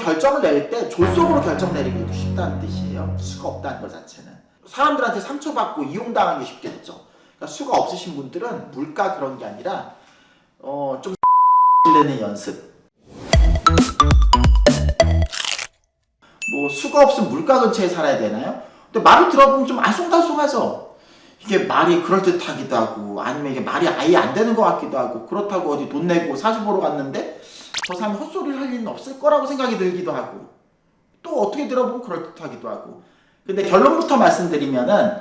결정을 낼 때 졸속으로 결정 내리기도 쉽다는 뜻이에요. 수가 없다는 것 자체는. 사람들한테 상처받고 이용당하기 쉽겠죠. 그러니까 수가 없으신 분들은 물가 그런 게 아니라 좀 내는 연습. 뭐 수가 없으면 물가 근처에 살아야 되나요? 근데 말을 들어보면 좀 알쏭달쏭하죠. 이게 말이 그럴듯하기도 하고 아니면 이게 말이 아예 안 되는 것 같기도 하고 그렇다고 어디 돈 내고 사주 보러 갔는데 저 사람이 헛소리를 할 일은 없을 거라고 생각이 들기도 하고 또 어떻게 들어보면 그럴듯하기도 하고. 근데 결론부터 말씀드리면은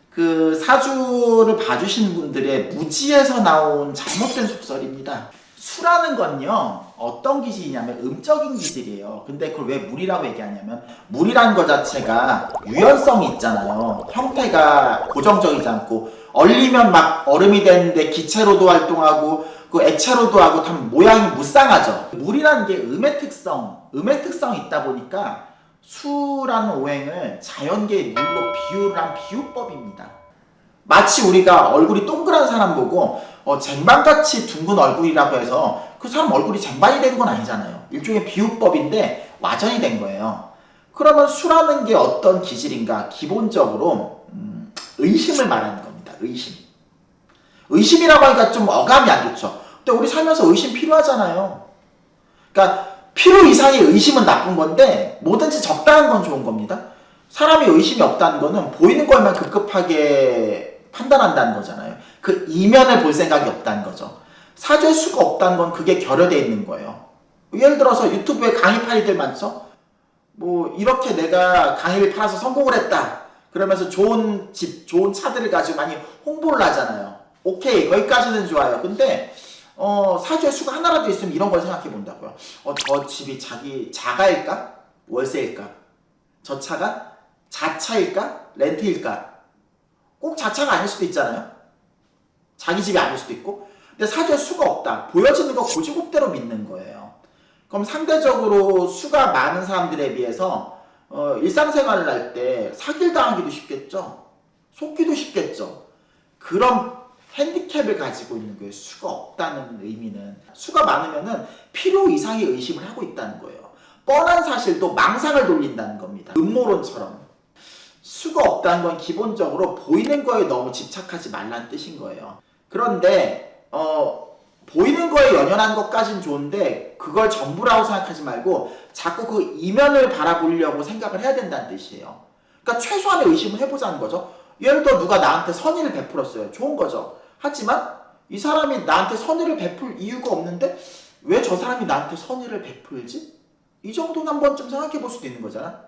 그 사주를 봐주신 분들의 무지에서 나온 잘못된 속설입니다. 수라는 건요 어떤 기질이냐면 음적인 기질이에요. 근데 그걸 왜 물이라고 얘기하냐면 물이라는 것 자체가 유연성이 있잖아요. 형태가 고정적이지 않고 얼리면 막 얼음이 되는데 기체로도 활동하고 그 액체로도 하고 다 모양이 무쌍하죠. 물이라는 게 음의 특성이 있다 보니까 수라는 오행을 자연계의 물로 비유를 한 비유법입니다. 마치 우리가 얼굴이 동그란 사람 보고 쟁반같이 둥근 얼굴이라고 해서 그 사람 얼굴이 쟁반이 되는 건 아니잖아요. 일종의 비유법인데 와전이 된 거예요. 그러면 수라는 게 어떤 기질인가? 기본적으로 의심을 말하는 겁니다. 의심이라고 하니까 좀 어감이 안 좋죠. 근데 우리 살면서 의심 필요하잖아요. 그러니까 필요 이상의 의심은 나쁜 건데 뭐든지 적당한 건 좋은 겁니다. 사람이 의심이 없다는 거는 보이는 것만 급급하게 판단한다는 거잖아요. 그 이면을 볼 생각이 없다는 거죠. 사주에 수가 없다는 건 그게 결여되어 있는 거예요. 예를 들어서 유튜브에 강의 파리들 많죠? 뭐 이렇게 내가 강의를 팔아서 성공을 했다. 그러면서 좋은 집, 좋은 차들을 가지고 많이 홍보를 하잖아요. 오케이, 거기까지는 좋아요. 근데 사주에 수가 하나라도 있으면 이런 걸 생각해 본다고요. 저 집이 자가일까? 월세일까? 저 차가 자차일까? 렌트일까? 꼭 자차가 아닐 수도 있잖아요. 자기 집이 아닐 수도 있고. 근데 사주에 수가 없다. 보여지는 거 고지곱대로 믿는 거예요. 그럼 상대적으로 수가 많은 사람들에 비해서 일상생활을 할 때 사기를 당하기도 쉽겠죠. 속기도 쉽겠죠. 그런 핸디캡을 가지고 있는 거예요. 수가 없다는 의미는. 수가 많으면은 필요 이상의 의심을 하고 있다는 거예요. 뻔한 사실도 망상을 돌린다는 겁니다. 음모론처럼. 수가 없다는 건 기본적으로 보이는 거에 너무 집착하지 말라는 뜻인 거예요. 그런데 보이는 거에 연연한 것까진 좋은데 그걸 전부라고 생각하지 말고 자꾸 그 이면을 바라보려고 생각을 해야 된다는 뜻이에요. 그러니까 최소한의 의심을 해보자는 거죠. 예를 들어 누가 나한테 선의를 베풀었어요. 좋은 거죠. 하지만 이 사람이 나한테 선의를 베풀 이유가 없는데 왜 저 사람이 나한테 선의를 베풀지? 이 정도는 한 번쯤 생각해 볼 수도 있는 거잖아.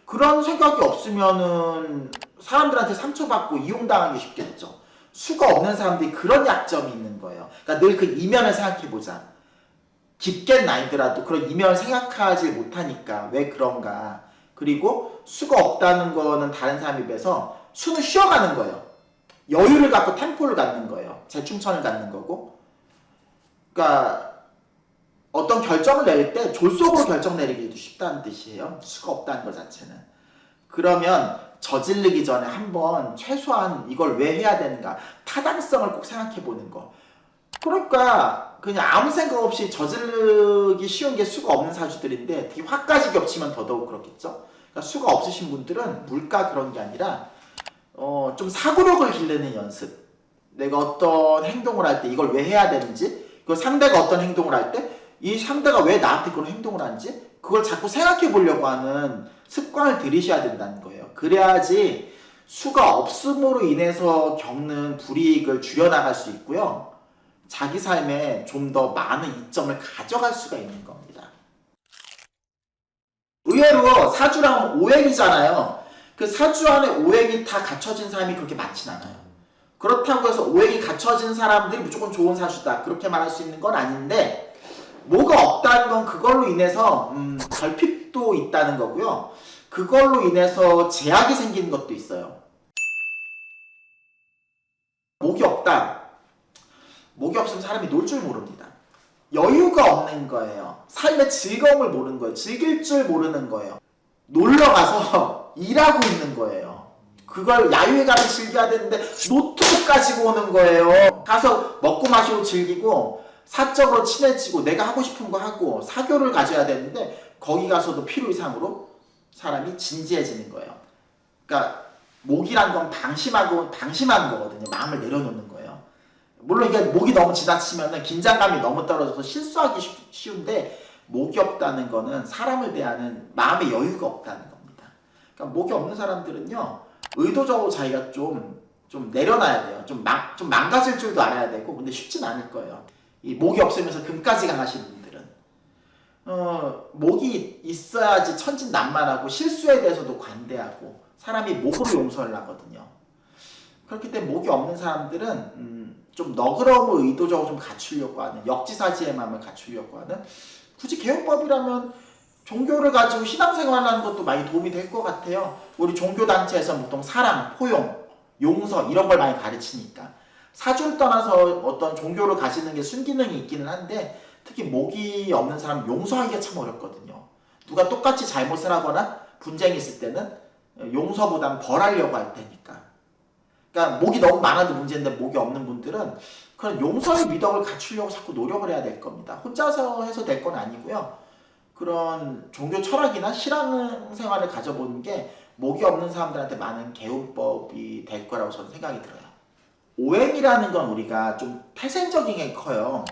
그런 생각이 없으면은 사람들한테 상처받고 이용당하기 쉽겠죠. 수가 없는 사람들이 그런 약점이 있는 거예요. 그러니까 늘 그 이면을 생각해 보자. 깊게는 아니더라도 그런 이면을 생각하지 못하니까 왜 그런가. 그리고 수가 없다는 거는 다른 사람에 비해서 수는 쉬어가는 거예요. 여유를 갖고 템포를 갖는 거예요. 재충천을 갖는 거고. 그러니까 어떤 결정을 내릴 때 졸속으로 결정 내리기도 쉽다는 뜻이에요. 수가 없다는 것 자체는. 그러면 저지르기 전에 한번 최소한 이걸 왜 해야 되는가 타당성을 꼭 생각해 보는 거. 그러니까 그냥 아무 생각 없이 저지르기 쉬운 게 수가 없는 사주들인데 되게 화까지 겹치면 더더욱 그렇겠죠. 그러니까 수가 없으신 분들은 물가 그런 게 아니라 좀 사고력을 기르는 연습. 내가 어떤 행동을 할 때 이걸 왜 해야 되는지, 그 상대가 어떤 행동을 할 때 이 상대가 왜 나한테 그런 행동을 하는지 그걸 자꾸 생각해 보려고 하는 습관을 들이셔야 된다는 거예요. 그래야지 수가 없음으로 인해서 겪는 불이익을 줄여나갈 수 있고요. 자기 삶에 좀 더 많은 이점을 가져갈 수가 있는 겁니다. 의외로 사주랑 오행이잖아요. 그 사주 안에 오행이 다 갖춰진 사람이 그렇게 많진 않아요. 그렇다고 해서 오행이 갖춰진 사람들이 무조건 좋은 사주다 그렇게 말할 수 있는 건 아닌데 뭐가 없다는 건 그걸로 인해서 결핍도 있다는 거고요. 그걸로 인해서 제약이 생기는 것도 있어요. 목이 없다. 목이 없으면 사람이 놀 줄 모릅니다. 여유가 없는 거예요. 삶의 즐거움을 모르는 거예요. 즐길 줄 모르는 거예요. 놀러 가서 일하고 있는 거예요. 그걸 야유회관을 즐겨야 되는데 노트북 가지고 오는 거예요. 가서 먹고 마시고 즐기고 사적으로 친해지고 내가 하고 싶은 거 하고 사교를 가져야 되는데 거기 가서도 필요 이상으로 사람이 진지해지는 거예요. 그러니까 목이란 건 방심한 거거든요. 마음을 내려놓는 거예요. 물론 이게 목이 너무 지나치면 긴장감이 너무 떨어져서 실수하기 쉬운데, 목이 없다는 거는 사람을 대하는 마음의 여유가 없다는 겁니다. 그러니까 목이 없는 사람들은요, 의도적으로 자기가 좀 내려놔야 돼요. 좀 망가질 줄도 알아야 되고, 근데 쉽진 않을 거예요. 이 목이 없으면서 금까지 강하신 분들은 목이 있어야지 천진난만하고 실수에 대해서도 관대하고 사람이 목으로 용서를 하거든요. 그렇기 때문에 목이 없는 사람들은 좀 너그러움을 의도적으로 좀 갖추려고 하는, 역지사지의 마음을 갖추려고 하는, 굳이 개혁법이라면 종교를 가지고 신앙생활을 하는 것도 많이 도움이 될 것 같아요. 우리 종교단체에서 보통 사랑, 포용, 용서 이런 걸 많이 가르치니까. 사주를 떠나서 어떤 종교를 가지는 게 순기능이 있기는 한데, 특히 목이 없는 사람 용서하기가 참 어렵거든요. 누가 똑같이 잘못을 하거나 분쟁이 있을 때는 용서보다는 벌하려고 할 테니까. 그러니까 목이 너무 많아도 문제인데 목이 없는 분들은 그런 용서의 미덕을 갖추려고 자꾸 노력을 해야 될 겁니다. 혼자서 해서 될 건 아니고요. 그런 종교 철학이나 신앙생활을 가져보는 게 목이 없는 사람들한테 많은 개운법이 될 거라고 저는 생각이 들어요. 오행이라는 건 우리가 좀 태생적인 게 커요.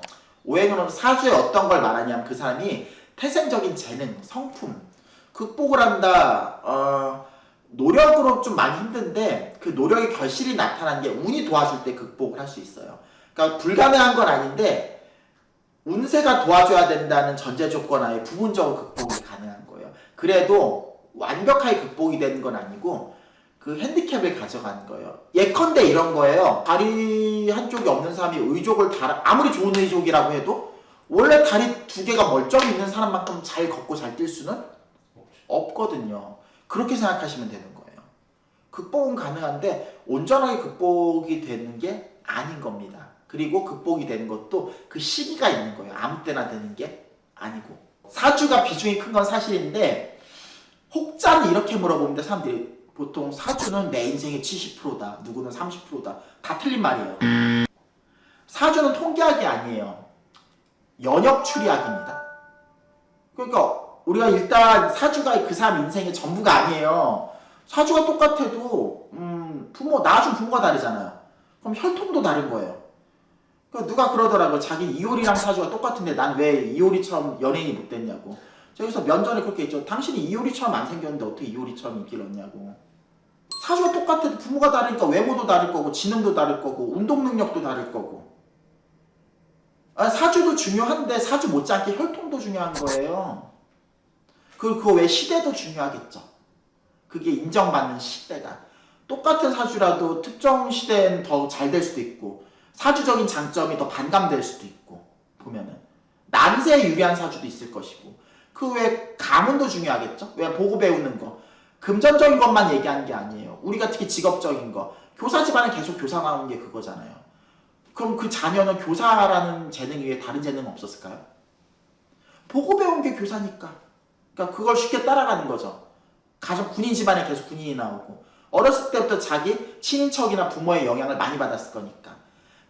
오행은 사주에 어떤 걸 말하냐면 그 사람이 태생적인 재능, 성품, 극복을 한다. 노력으로 좀 많이 힘든데 그 노력의 결실이 나타나는 게 운이 도와줄 때 극복을 할 수 있어요. 그러니까 불가능한 건 아닌데 운세가 도와줘야 된다는 전제 조건 하에 부분적으로 극복이 가능한 거예요. 그래도 완벽하게 극복이 되는 건 아니고 그 핸디캡을 가져가는 거예요. 예컨대 이런 거예요. 다리 한쪽이 없는 사람이 의족을 아무리 좋은 의족이라고 해도 원래 다리 두 개가 멀쩡히 있는 사람만큼 잘 걷고 잘 뛸 수는 없거든요. 그렇게 생각하시면 되는 거예요. 극복은 가능한데 온전하게 극복이 되는 게 아닌 겁니다. 그리고 극복이 되는 것도 그 시기가 있는 거예요. 아무 때나 되는 게 아니고. 사주가 비중이 큰 건 사실인데 혹자는 이렇게 물어보는데 사람들이 보통 사주는 내 인생의 70%다. 누구는 30%다. 다 틀린 말이에요. 사주는 통계학이 아니에요. 연역추리학입니다. 그러니까 우리가 일단 사주가 그 사람 인생의 전부가 아니에요. 사주가 똑같아도 낳아준 부모가 다르잖아요. 그럼 혈통도 다른 거예요. 그러니까 누가 그러더라고요. 자기 이효리랑 사주가 똑같은데 난 왜 이효리처럼 연예인이 못 됐냐고. 저기서 면전에 그렇게 있죠. 당신이 이효리처럼 안 생겼는데 어떻게 이효리처럼 인기를 얻냐고. 사주가 똑같아도 부모가 다르니까 외모도 다를 거고 지능도 다를 거고 운동 능력도 다를 거고. 사주도 중요한데 사주 못지않게 혈통도 중요한 거예요. 그거 외 시대도 중요하겠죠. 그게 인정받는 시대가. 똑같은 사주라도 특정 시대엔 더 잘 될 수도 있고 사주적인 장점이 더 반감될 수도 있고 보면은 난세에 유리한 사주도 있을 것이고 그 외에 가문도 중요하겠죠. 왜 보고 배우는 거 금전적인 것만 얘기하는 게 아니에요. 우리가 특히 직업적인 거 교사 집안에 계속 교사 나오는 게 그거잖아요. 그럼 그 자녀는 교사라는 재능 외에 다른 재능 없었을까요? 보고 배운 게 교사니까. 그러니까 그걸 쉽게 따라가는 거죠. 가족 군인 집안에 계속 군인이 나오고 어렸을 때부터 자기 친인척이나 부모의 영향을 많이 받았을 거니까.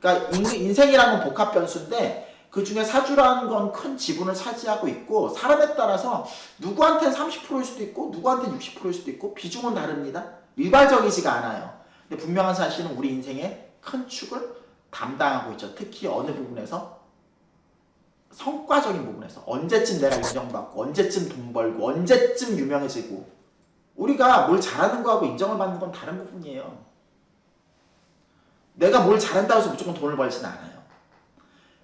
그러니까 인생이라는 건 복합 변수인데 그 중에 사주라는 건 큰 지분을 차지하고 있고 사람에 따라서 누구한테는 30%일 수도 있고 누구한테는 60%일 수도 있고 비중은 다릅니다. 일괄적이지가 않아요. 근데 분명한 사실은 우리 인생의 큰 축을 담당하고 있죠. 특히 어느 부분에서 성과적인 부분에서 언제쯤 내가 인정받고 언제쯤 돈 벌고 언제쯤 유명해지고 우리가 뭘 잘하는 거하고 인정을 받는 건 다른 부분이에요. 내가 뭘 잘한다고 해서 무조건 돈을 벌지는 않아요.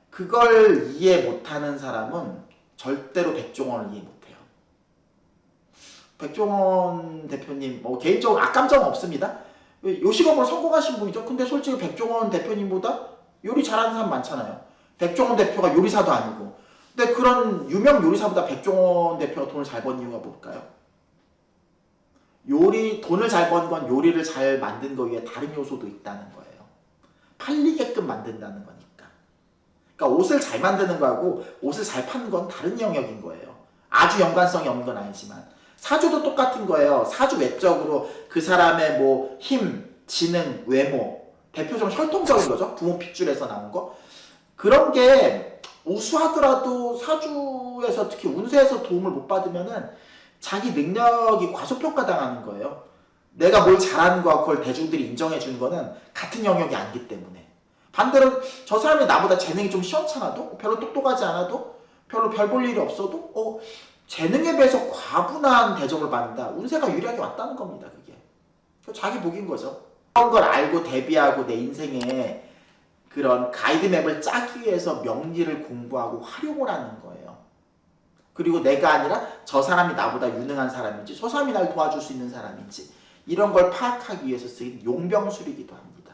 그걸 이해 못하는 사람은 절대로 백종원을 이해 못해요. 백종원 대표님 개인적으로 악감정은 없습니다. 요식업으로 성공하신 분이죠. 근데 솔직히 백종원 대표님보다 요리 잘하는 사람 많잖아요. 백종원 대표가 요리사도 아니고. 근데 그런 유명 요리사보다 백종원 대표가 돈을 잘 번 이유가 뭘까요? 돈을 잘 번 건 요리를 잘 만든 거 위에 다른 요소도 있다는 거예요. 팔리게끔 만든다는 거니까. 그러니까 옷을 잘 만드는 거하고 옷을 잘 파는 건 다른 영역인 거예요. 아주 연관성이 없는 건 아니지만. 사주도 똑같은 거예요. 사주 외적으로 그 사람의 힘, 지능, 외모, 대표적으로 혈통적인 거죠. 부모 핏줄에서 나온 거. 그런 게 우수하더라도 사주에서 특히 운세에서 도움을 못 받으면은 자기 능력이 과소평가당하는 거예요. 내가 뭘 잘하는 거와 그걸 대중들이 인정해 주는 거는 같은 영역이 아니기 때문에. 반대로 저 사람이 나보다 재능이 좀 시원찮아도, 별로 똑똑하지 않아도, 별로 별 볼 일이 없어도 재능에 비해서 과분한 대접을 받는다. 운세가 유리하게 왔다는 겁니다. 그게 자기 복인 거죠. 그런 걸 알고 대비하고 내 인생에 그런 가이드맵을 짜기 위해서 명리를 공부하고 활용을 하는 거예요. 그리고 내가 아니라 저 사람이 나보다 유능한 사람인지, 저 사람이 날 도와줄 수 있는 사람인지, 이런 걸 파악하기 위해서 쓰인 용병술이기도 합니다.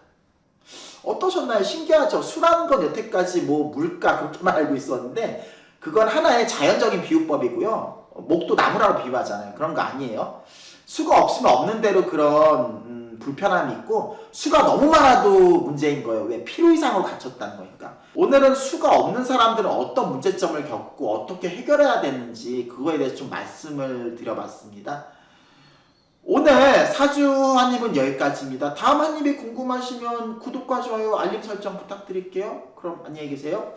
어떠셨나요? 신기하죠? 수라는 건 여태까지 물가 그렇게만 알고 있었는데, 그건 하나의 자연적인 비유법이고요. 목도 나무라고 비유하잖아요. 그런 거 아니에요. 수가 없으면 없는 대로 그런 불편함이 있고, 수가 너무 많아도 문제인 거예요. 왜? 필요 이상으로 갖췄다는 거니까. 오늘은 수가 없는 사람들은 어떤 문제점을 겪고 어떻게 해결해야 되는지 그거에 대해서 좀 말씀을 드려봤습니다. 오늘 사주 한입은 여기까지입니다. 다음 한입이 궁금하시면 구독과 좋아요, 알림 설정 부탁드릴게요. 그럼 안녕히 계세요.